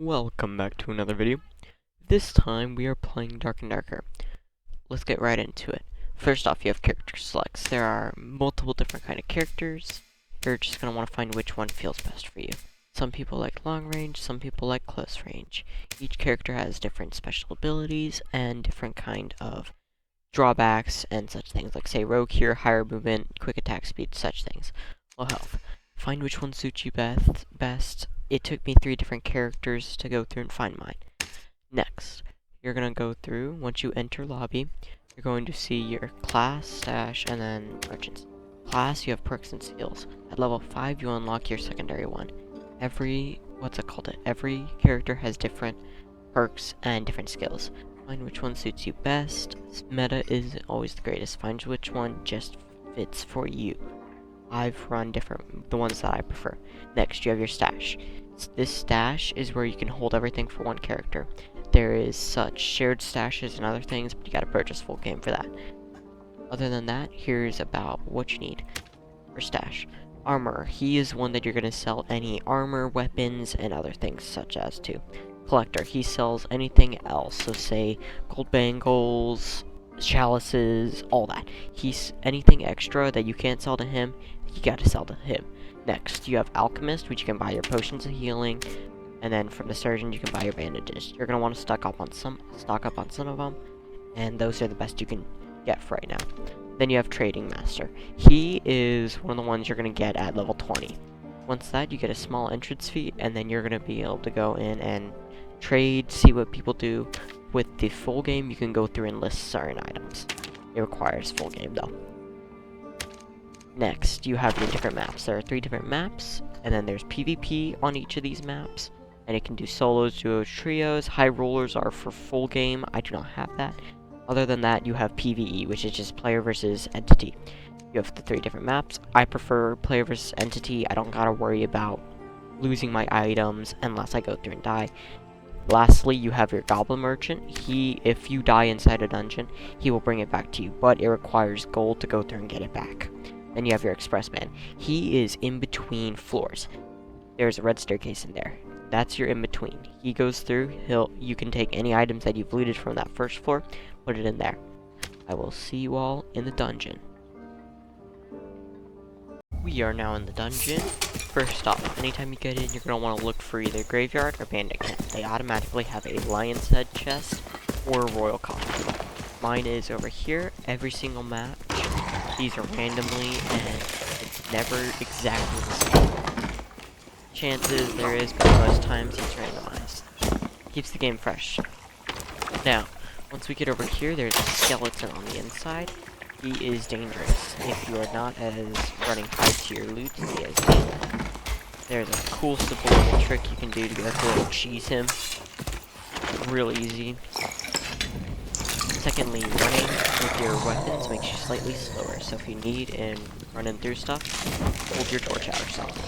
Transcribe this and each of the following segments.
Welcome back to another video. This time we are playing Dark and Darker. Let's get right into it. First off, you have character selects. There are multiple different kind of characters. You're just going to want to find which one feels best for you. Some people like long range, some people like close range. Each character has different special abilities and different kind of drawbacks and such things. Like say rogue here, higher movement, quick attack speed, such things. Low health. Find which one suits you best. It took me 3 different characters to go through and find mine. Next, you're going to go through, once you enter lobby, you're going to see your class, stash, and then merchants. Class, you have perks and skills. At level 5, you unlock your secondary one. Every character has different perks and different skills. Find which one suits you best. Meta is always the greatest. Find which one just fits for you. I've run the ones that I prefer. Next, you have your stash. This stash is where you can hold everything for one character. There is such shared stashes and other things, but you gotta purchase full game for that. Other than that, here's about what you need for stash. Armor. He is one that you're gonna sell any armor, weapons, and other things such as to. Collector. He sells anything else. So say gold bangles, chalices, all that. He's anything extra that you can't sell to him, you gotta sell to him. Next, you have Alchemist, which you can buy your potions of healing, and then from the Surgeon, you can buy your bandages. You're gonna want to stock up on some of them, and those are the best you can get for right now. Then you have Trading Master. He is one of the ones you're gonna get at level 20. Once that, you get a small entrance fee, and then you're gonna be able to go in and trade, see what people do. With the full game, you can go through and list certain items. It requires full game though. Next, you have your different maps. There are 3 different maps, and then there's PvP on each of these maps. And it can do solos, duos, trios. High rollers are for full game. I do not have that. Other than that, you have PvE, which is just player versus entity. You have the 3 different maps. I prefer player versus entity. I don't gotta worry about losing my items unless I go through and die. Lastly, you have your Goblin Merchant. If you die inside a dungeon, he will bring it back to you, but it requires gold to go through and get it back. Then you have your Expressman. He is in between floors. There's a red staircase in there. That's your in between. He goes through. You can take any items that you've looted from that first floor, put it in there. I will see you all in the dungeon. We are now in the dungeon. First off, anytime you get in, you're going to want to look for either Graveyard or Bandit Camp. They automatically have a Lion's Head chest or a Royal Coffin. Mine is over here. Every single match, these are randomly, and it's never exactly the same. Chances there is, but most times it's randomized. Keeps the game fresh. Now, once we get over here, there's a skeleton on the inside. He is dangerous. If you are not as running high to your loot, he is. There's a cool simple little trick you can do to go through and cheese him. Real easy. Secondly, running with your weapons makes you slightly slower. So if you need and running through stuff, hold your torch out or something.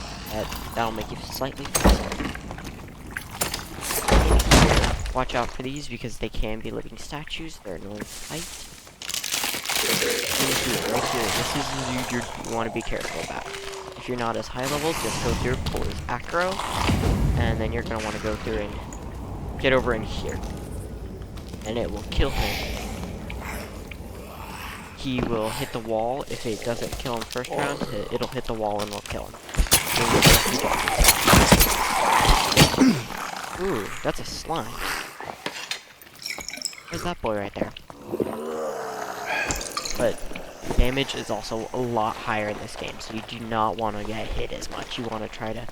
That'll make you slightly faster. Watch out for these because they can be living statues. They're annoying to fight. Right here, this is the dude you want to be careful about. If you're not as high level, just go through, pull his acro, and then you're going to want to go through and get over in here. And it will kill him. He will hit the wall. If it doesn't kill him first round, it'll hit the wall and will kill him. Ooh, that's a slime. There's that boy right there. But damage is also a lot higher in this game, so you do not want to get hit as much. You want to try to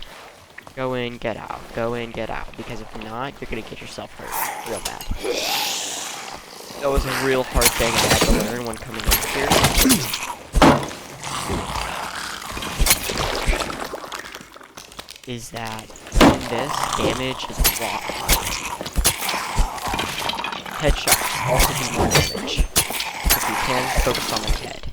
go in, get out, go in, get out, because if not, you're going to get yourself hurt real bad. That was a real hard thing I had to learn when coming in here. Is that in this, damage is a lot higher. Headshots also do more damage. If you can, focus on the head.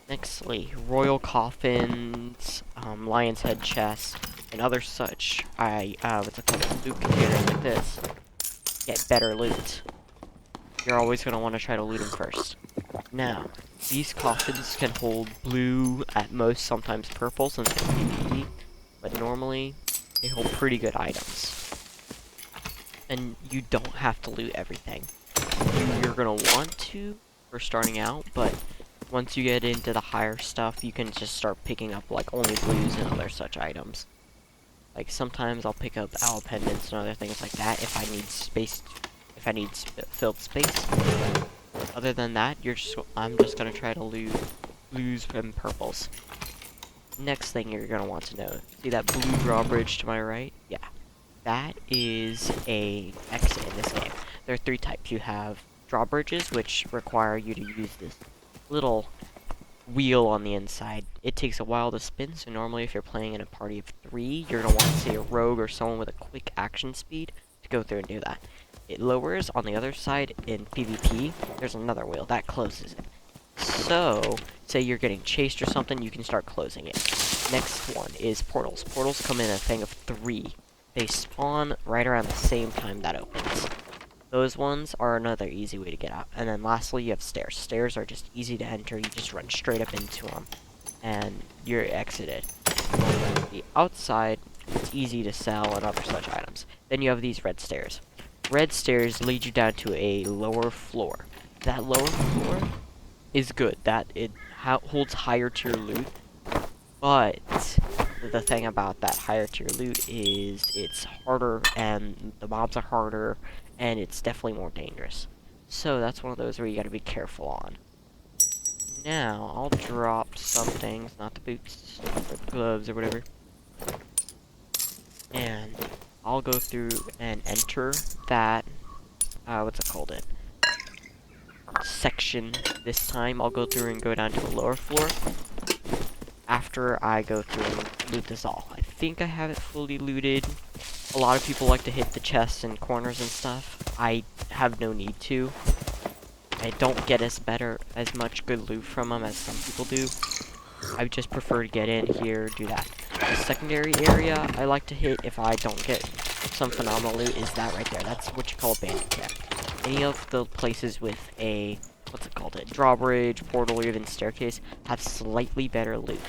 Nextly, Royal Coffins, Lion's Head chests, and other such. What's it called? Loot containers like this. Get better loot. You're always going to want to try to loot them first. Now, these coffins can hold blue, at most sometimes purple since they're PvE, but normally they hold pretty good items. and you don't have to loot everything. You're gonna want to for starting out, but once you get into the higher stuff, you can just start picking up like only blues and other such items. Like sometimes I'll pick up owl pendants and other things like that if I need space, if I need filled space. Other than that, I'm just gonna try to loot blues and purples. Next thing you're gonna want to know, see that blue drawbridge to my right? Yeah, that is a exit in this game. There are 3 types. You have drawbridges, which require you to use this little wheel on the inside. It takes a while to spin, so normally if you're playing in a party of 3, you're gonna want to see a rogue or someone with a quick action speed to go through and do that. It lowers on the other side in PvP. There's another wheel that closes it. So, say you're getting chased or something, you can start closing it. Next one is portals. Portals come in a thing of 3. They spawn right around the same time that opens. Those ones are another easy way to get out. And then lastly, you have stairs. Stairs are just easy to enter. You just run straight up into them, and you're exited. On the outside, it's easy to sell and other such items. Then you have these red stairs. Red stairs lead you down to a lower floor. That lower floor is good. That it holds higher tier loot, but the thing about that higher tier loot is it's harder, and the mobs are harder, and it's definitely more dangerous. So that's one of those where you gotta be careful on. Now, I'll drop some things, not the boots, or the gloves, or whatever. And I'll go through and enter that, what's it called section this time. I'll go through and go down to the lower floor after I go through and loot this all. I think I have it fully looted. A lot of people like to hit the chests and corners and stuff. I have no need to. I don't get as much good loot from them as some people do. I just prefer to get in here, do that. The secondary area I like to hit if I don't get some phenomenal loot is that right there. That's what you call a bandit camp. Any of the places with a, what's it called, a drawbridge, portal, or even staircase have slightly better loot.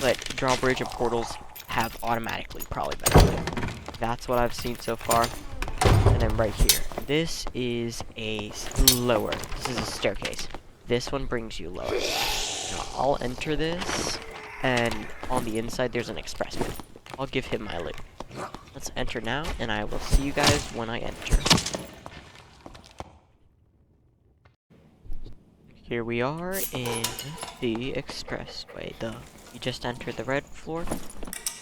But drawbridge and portals have automatically probably better loot. That's what I've seen so far. And then right here, this is a lower. This is a staircase. This one brings you lower. Now I'll enter this, and on the inside there's an expressman. I'll give him my loot. Let's enter now, and I will see you guys when I enter. Here we are in the expressway. You just entered the red floor.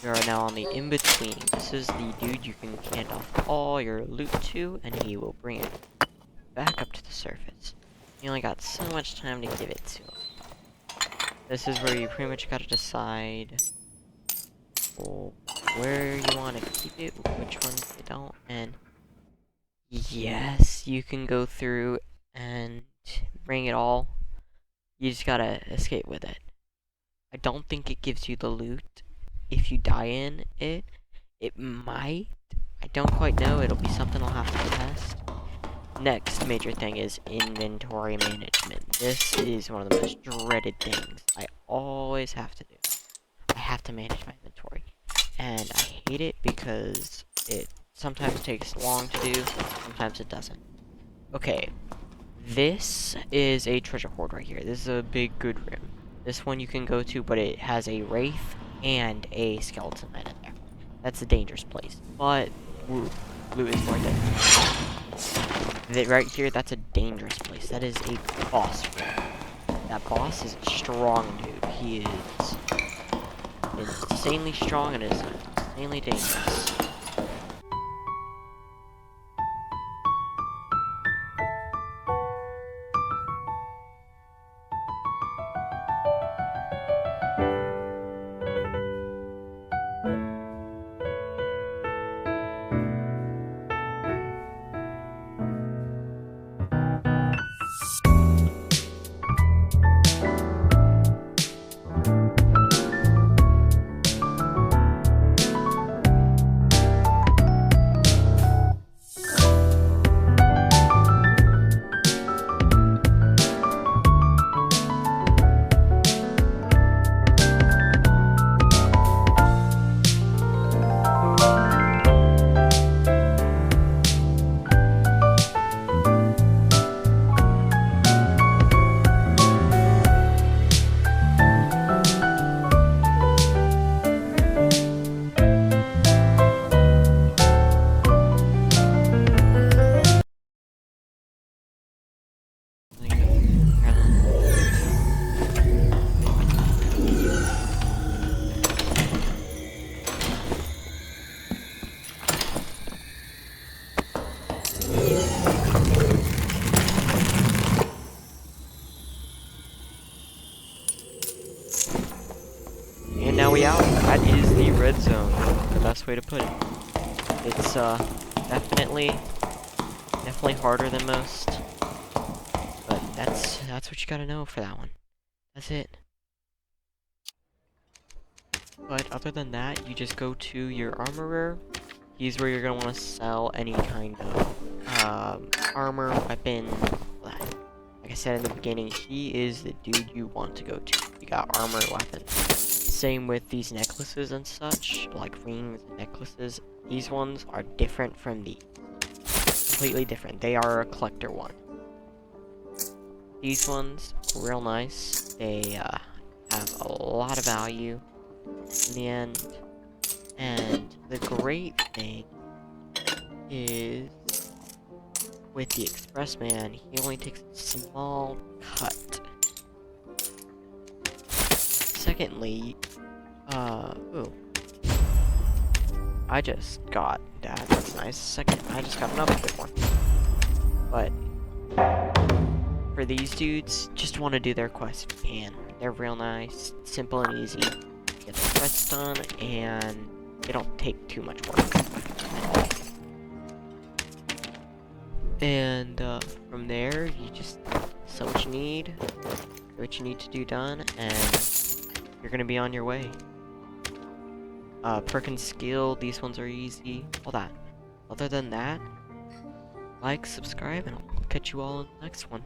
We are now on the in-between. This is the dude you can hand off all your loot to, and he will bring it back up to the surface. You only got so much time to give it to him. This is where you pretty much gotta decide where you want to keep it, which ones you don't, and yes, you can go through and bring it all. You just gotta escape with it. I don't think it gives you the loot if you die in it. It might. I don't quite know. It'll be something I'll have to test. Next major thing is inventory management. This is one of the most dreaded things I always have to do. I have to manage my inventory. And I hate it because it sometimes takes long to do, sometimes it doesn't. Okay, this is a treasure hoard right here. This is a big good room. This one you can go to, but it has a wraith and a skeleton man in there. That's a dangerous place, but loot is worth it. Right here, that's a dangerous place. That is a boss room. That boss is a strong dude. He is insanely strong and is insanely dangerous. best way to put it. It's definitely harder than most, but that's what you gotta know for that one. That's it. But other than that, you just go to your armorer. He's where you're gonna want to sell any kind of armor, weapon. Like I said in the beginning, he is the dude you want to go to. You got armor, weapons. Same with these necklaces and such, like rings and necklaces. These ones are different from these. Completely different. They are a collector one. These ones, real nice. They have a lot of value in the end. And the great thing is, with the Expressman, he only takes a small cut. Secondly, ooh. I just got that. That's nice. Second, I just got another good one. But for these dudes, just want to do their quest if you can. They're real nice, simple and easy. Get the quest done, and they don't take too much work at all. And from there, you just sell what you need, get what you need to do done, and you're gonna be on your way. Perk and skill, these ones are easy, all that. Other than that, like, subscribe, and I'll catch you all in the next one.